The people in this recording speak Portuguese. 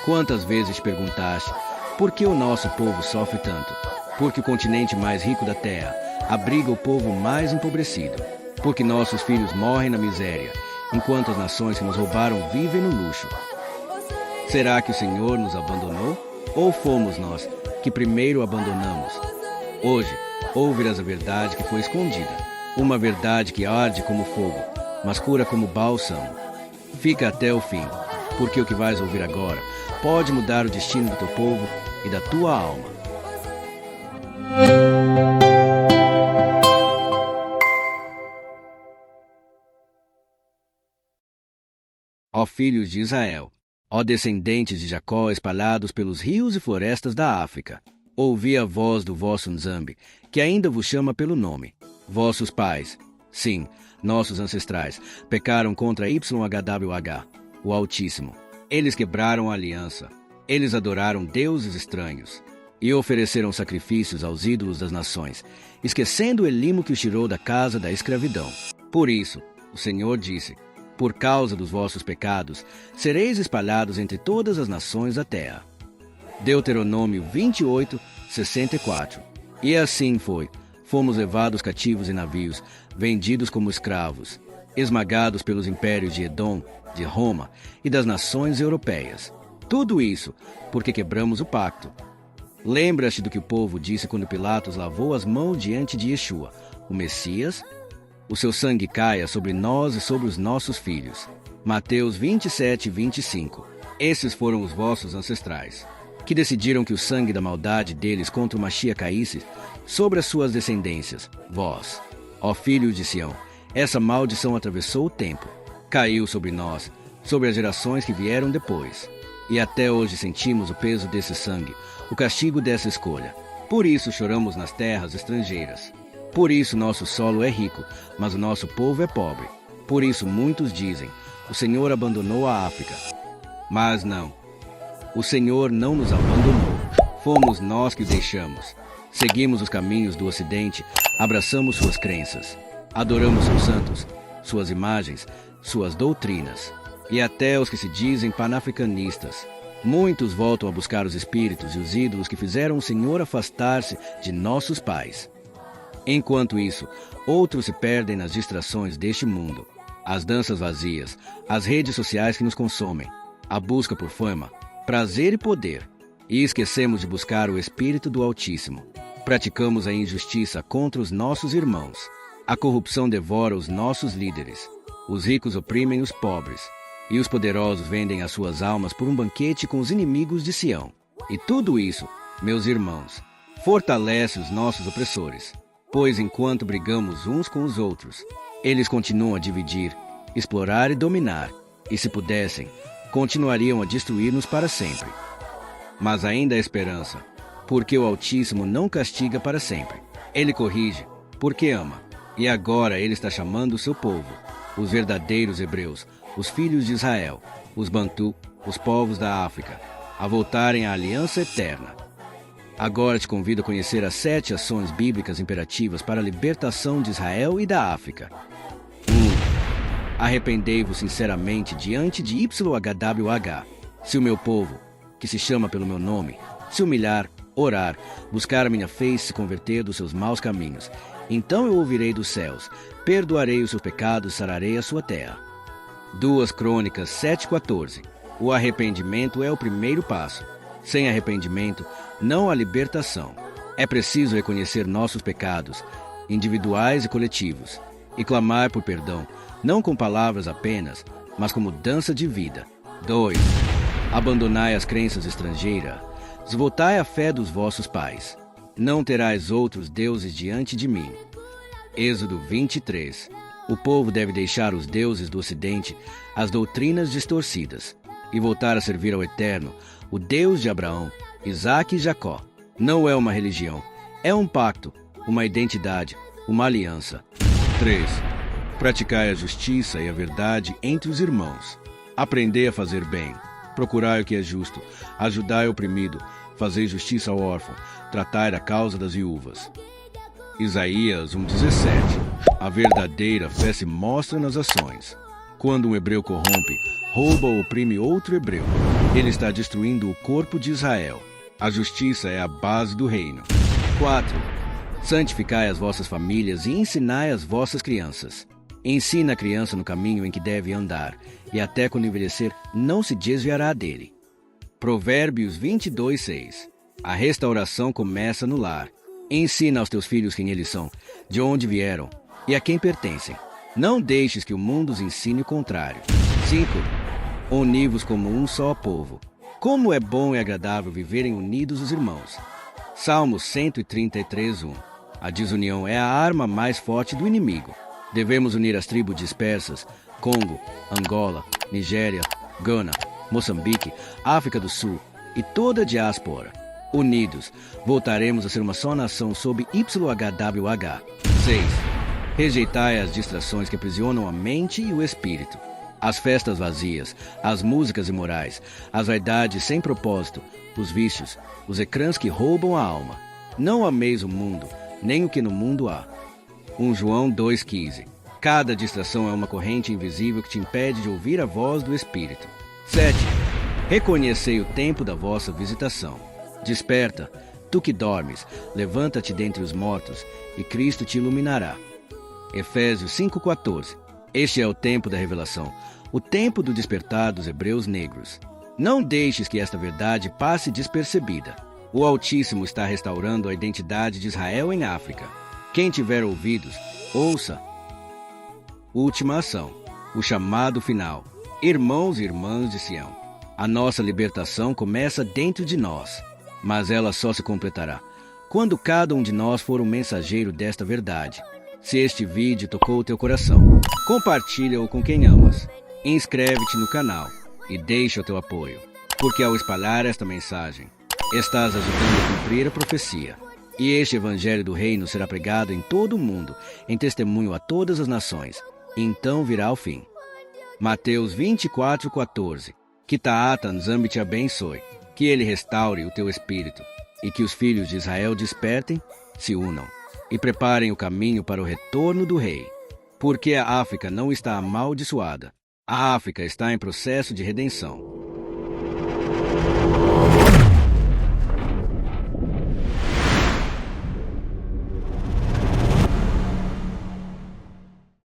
Quantas vezes te perguntaste, por que o nosso povo sofre tanto? Porque o continente mais rico da terra abriga o povo mais empobrecido. Porque nossos filhos morrem na miséria, enquanto as nações que nos roubaram vivem no luxo. Será que o Senhor nos abandonou? Ou fomos nós que primeiro o abandonamos? Hoje, ouvirás a verdade que foi escondida, uma verdade que arde como fogo, mas cura como bálsamo. Fica até o fim, porque o que vais ouvir agora pode mudar o destino do teu povo e da tua alma. Ó filhos de Israel, ó descendentes de Jacó espalhados pelos rios e florestas da África, ouvi a voz do vosso Nzambi, que ainda vos chama pelo nome. Vossos pais, sim, nossos ancestrais, pecaram contra YHWH, o Altíssimo. Eles quebraram a aliança. Eles adoraram deuses estranhos e ofereceram sacrifícios aos ídolos das nações, esquecendo o Elimo que os tirou da casa da escravidão. Por isso, o Senhor disse: por causa dos vossos pecados, sereis espalhados entre todas as nações da terra. Deuteronômio 28, 64. E assim foi. Fomos levados cativos em navios, vendidos como escravos, esmagados pelos impérios de Edom, de Roma e das nações europeias. Tudo isso porque quebramos o pacto. Lembra-te do que o povo disse quando Pilatos lavou as mãos diante de Yeshua, o Messias? O seu sangue caia sobre nós e sobre os nossos filhos. Mateus 27, 25. Esses foram os vossos ancestrais, que decidiram que o sangue da maldade deles contra o Mashiach caísse sobre as suas descendências. Vós, ó filhos de Sião, essa maldição atravessou o tempo, caiu sobre nós, sobre as gerações que vieram depois. E até hoje sentimos o peso desse sangue, o castigo dessa escolha. Por isso choramos nas terras estrangeiras. Por isso nosso solo é rico, mas o nosso povo é pobre. Por isso muitos dizem: o Senhor abandonou a África. Mas não. O Senhor não nos abandonou. Fomos nós que o deixamos. Seguimos os caminhos do Ocidente, abraçamos suas crenças, adoramos seus santos, suas imagens, suas doutrinas. E até os que se dizem panafricanistas. Muitos voltam a buscar os espíritos e os ídolos que fizeram o Senhor afastar-se de nossos pais. Enquanto isso, outros se perdem nas distrações deste mundo, as danças vazias, as redes sociais que nos consomem, a busca por fama, prazer e poder, e esquecemos de buscar o Espírito do Altíssimo. Praticamos a injustiça contra os nossos irmãos. A corrupção devora os nossos líderes. Os ricos oprimem os pobres, e os poderosos vendem as suas almas por um banquete com os inimigos de Sião. E tudo isso, meus irmãos, fortalece os nossos opressores. Pois enquanto brigamos uns com os outros, eles continuam a dividir, explorar e dominar, e se pudessem, continuariam a destruir-nos para sempre. Mas ainda há esperança, porque o Altíssimo não castiga para sempre. Ele corrige, porque ama. E agora ele está chamando o seu povo, os verdadeiros hebreus, os filhos de Israel, os Bantu, os povos da África, a voltarem à aliança eterna. Agora te convido a conhecer as 7 ações bíblicas imperativas para a libertação de Israel e da África. 1. Arrependei-vos sinceramente diante de YHWH. Se o meu povo, que se chama pelo meu nome, se humilhar, orar, buscar a minha face e se converter dos seus maus caminhos, então eu ouvirei dos céus, perdoarei os seus pecados e sararei a sua terra. 2 Crônicas 7,14. O arrependimento é o primeiro passo. Sem arrependimento, não há libertação. É preciso reconhecer nossos pecados, individuais e coletivos, e clamar por perdão, não com palavras apenas, mas com mudança de vida. 2. Abandonai as crenças estrangeiras, voltai à fé dos vossos pais. Não terás outros deuses diante de mim. Êxodo 23. O povo deve deixar os deuses do Ocidente, as doutrinas distorcidas, e voltar a servir ao Eterno, o Deus de Abraão, Isaque e Jacó. Não é uma religião, é um pacto, uma identidade, uma aliança. 3. Praticai a justiça e a verdade entre os irmãos. Aprendei a fazer bem, procurai o que é justo, ajudai o oprimido, fazei justiça ao órfão, tratai a causa das viúvas. Isaías 1,17. A verdadeira fé se mostra nas ações. Quando um hebreu corrompe, rouba ou oprime outro hebreu, ele está destruindo o corpo de Israel. A justiça é a base do reino. 4. Santificai as vossas famílias e ensinai as vossas crianças. Ensina a criança no caminho em que deve andar, e até quando envelhecer não se desviará dele. Provérbios 22:6. A restauração começa no lar. Ensina aos teus filhos quem eles são, de onde vieram e a quem pertencem. Não deixes que o mundo os ensine o contrário. 5. Uni-vos como um só povo. Como é bom e agradável viverem unidos os irmãos. Salmos 133:1. A desunião é a arma mais forte do inimigo. Devemos unir as tribos dispersas, Congo, Angola, Nigéria, Gana, Moçambique, África do Sul e toda a diáspora. Unidos, voltaremos a ser uma só nação sob YHWH. 6. Rejeitai as distrações que aprisionam a mente e o espírito. As festas vazias, as músicas imorais, as vaidades sem propósito, os vícios, os ecrãs que roubam a alma. Não ameis o mundo, nem o que no mundo há. 1 João 2,15. Cada distração é uma corrente invisível que te impede de ouvir a voz do Espírito. 7. Reconhecei o tempo da vossa visitação. Desperta, tu que dormes, levanta-te dentre os mortos, e Cristo te iluminará. Efésios 5,14. Este é o tempo da revelação, o tempo do despertar dos hebreus negros. Não deixes que esta verdade passe despercebida. O Altíssimo está restaurando a identidade de Israel em África. Quem tiver ouvidos, ouça. Última ação. O chamado final. Irmãos e irmãs de Sião. A nossa libertação começa dentro de nós, mas ela só se completará quando cada um de nós for um mensageiro desta verdade. Se este vídeo tocou o teu coração, compartilha-o com quem amas. Inscreve-te no canal e deixa o teu apoio, porque ao espalhar esta mensagem, estás ajudando a cumprir a profecia. E este evangelho do reino será pregado em todo o mundo, em testemunho a todas as nações. E então virá o fim. Mateus 24:14. Que Taata Nzambi te abençoe, que ele restaure o teu espírito, e que os filhos de Israel despertem, se unam, e preparem o caminho para o retorno do rei. Porque a África não está amaldiçoada. A África está em processo de redenção.